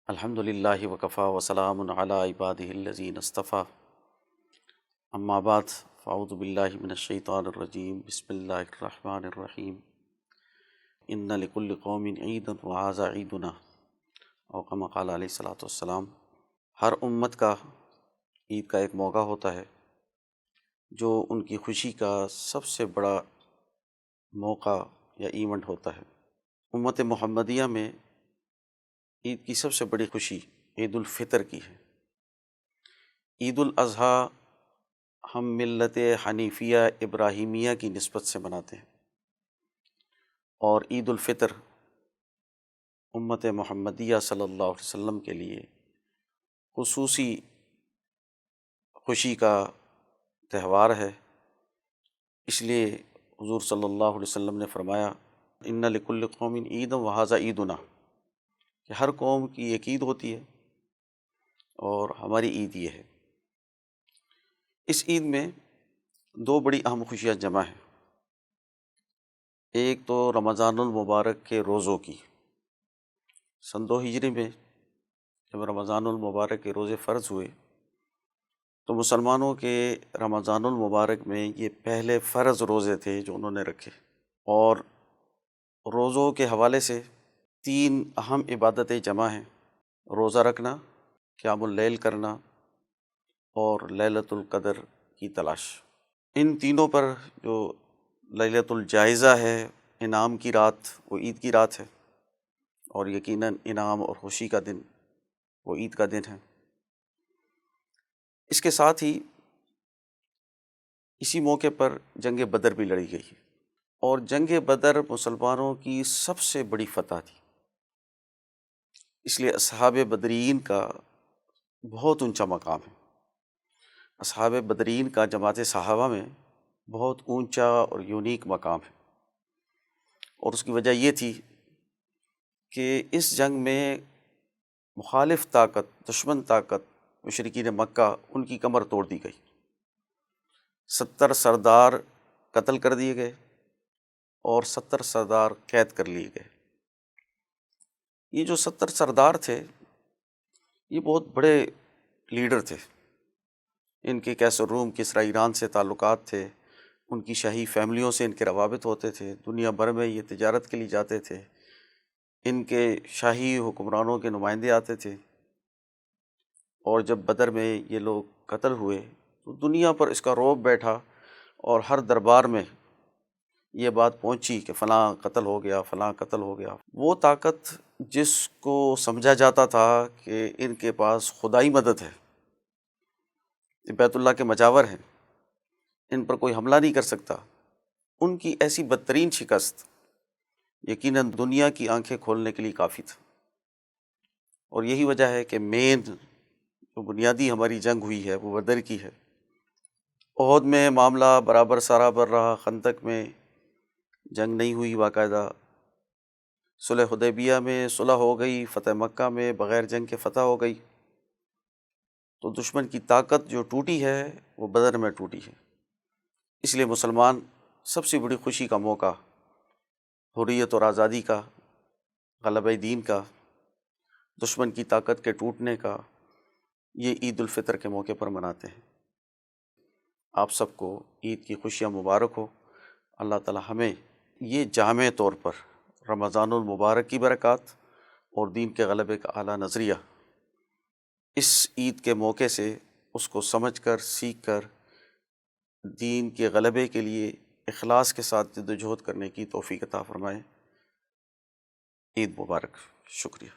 الحمد للہ وکفیٰ وسلام علی عبادہ الذین اصطفیٰ، اما بعد فاعوذ باللہ من الشیطان الرجیم، بسم اللہ الرحمن الرحیم۔ ان لکل قوم عیدا وہذا عیدنا، او کما قال علیہ الصلوۃ والسلام۔ ہر امت کا عید کا ایک موقع ہوتا ہے جو ان کی خوشی کا سب سے بڑا موقع یا ایونٹ ہوتا ہے۔ امت محمدیہ میں عید کی سب سے بڑی خوشی عید الفطر کی ہے۔ عید الاضحیٰ ہم ملت حنیفیہ ابراہیمیہ کی نسبت سے مناتے ہیں، اور عید الفطر امت محمدیہ صلی اللہ علیہ وسلم کے لیے خصوصی خوشی کا تہوار ہے۔ اس لیے حضور صلی اللہ علیہ وسلم نے فرمایا، ان لکل قوم عیدا وہذا عیدنا، کہ ہر قوم کی ایک عید ہوتی ہے اور ہماری عید یہ ہے۔ اس عید میں دو بڑی اہم خوشیاں جمع ہیں۔ ایک تو رمضان المبارک کے روزوں کی۔ سن 2 ہجری میں جب رمضان المبارک کے روزے فرض ہوئے تو مسلمانوں کے رمضان المبارک میں یہ پہلے فرض روزے تھے جو انہوں نے رکھے، اور روزوں کے حوالے سے 3 اہم عبادتیں جمع ہیں: روزہ رکھنا، قیام اللیل کرنا، اور لیلۃ القدر کی تلاش۔ ان تینوں پر جو لیلۃ الجائزہ ہے، انعام کی رات، وہ عید کی رات ہے، اور یقیناً انعام اور خوشی کا دن وہ عید کا دن ہے۔ اس کے ساتھ ہی اسی موقع پر جنگ بدر بھی لڑی گئی، اور جنگ بدر مسلمانوں کی سب سے بڑی فتح تھی۔ اس لیے اصحاب بدرین کا بہت اونچا مقام ہے۔ اصحاب بدرین کا جماعت صحابہ میں بہت اونچا اور یونیک مقام ہے، اور اس کی وجہ یہ تھی کہ اس جنگ میں مخالف طاقت، دشمن طاقت، مشرکین مکہ، ان کی کمر توڑ دی گئی۔ 70 سردار قتل کر دیے گئے اور 70 سردار قید کر لیے گئے۔ یہ جو 70 سردار تھے، یہ بہت بڑے لیڈر تھے۔ ان کے کیسر روم، کسریٰ ایران سے تعلقات تھے، ان کی شاہی فیملیوں سے ان کے روابط ہوتے تھے، دنیا بھر میں یہ تجارت کے لیے جاتے تھے، ان کے شاہی حکمرانوں کے نمائندے آتے تھے، اور جب بدر میں یہ لوگ قتل ہوئے تو دنیا پر اس کا رعب بیٹھا، اور ہر دربار میں یہ بات پہنچی کہ فلاں قتل ہو گیا، فلاں قتل ہو گیا۔ وہ طاقت جس کو سمجھا جاتا تھا کہ ان کے پاس خدائی مدد ہے، یہ بیت اللہ کے مجاور ہیں، ان پر کوئی حملہ نہیں کر سکتا، ان کی ایسی بدترین شکست یقیناً دنیا کی آنکھیں کھولنے کے لیے کافی تھا۔ اور یہی وجہ ہے کہ مین جو بنیادی ہماری جنگ ہوئی ہے وہ بدر کی ہے۔ احد میں معاملہ برابر سرابر رہا، خندق میں جنگ نہیں ہوئی باقاعدہ، صلح حدیبیہ میں صلح ہو گئی، فتح مکہ میں بغیر جنگ کے فتح ہو گئی۔ تو دشمن کی طاقت جو ٹوٹی ہے وہ بدر میں ٹوٹی ہے۔ اس لیے مسلمان سب سے بڑی خوشی کا موقع، حریت اور آزادی کا، غلبہ دین کا، دشمن کی طاقت کے ٹوٹنے کا، یہ عید الفطر کے موقع پر مناتے ہیں۔ آپ سب کو عید کی خوشیاں مبارک ہو۔ اللہ تعالی ہمیں یہ جامع طور پر رمضان المبارک کی برکات اور دین کے غلبے کا اعلیٰ نظریہ اس عید کے موقع سے اس کو سمجھ کر، سیکھ کر، دین کے غلبے کے لیے اخلاص کے ساتھ جد و جہد کرنے کی توفیق عطا فرمائے۔ عید مبارک۔ شکریہ۔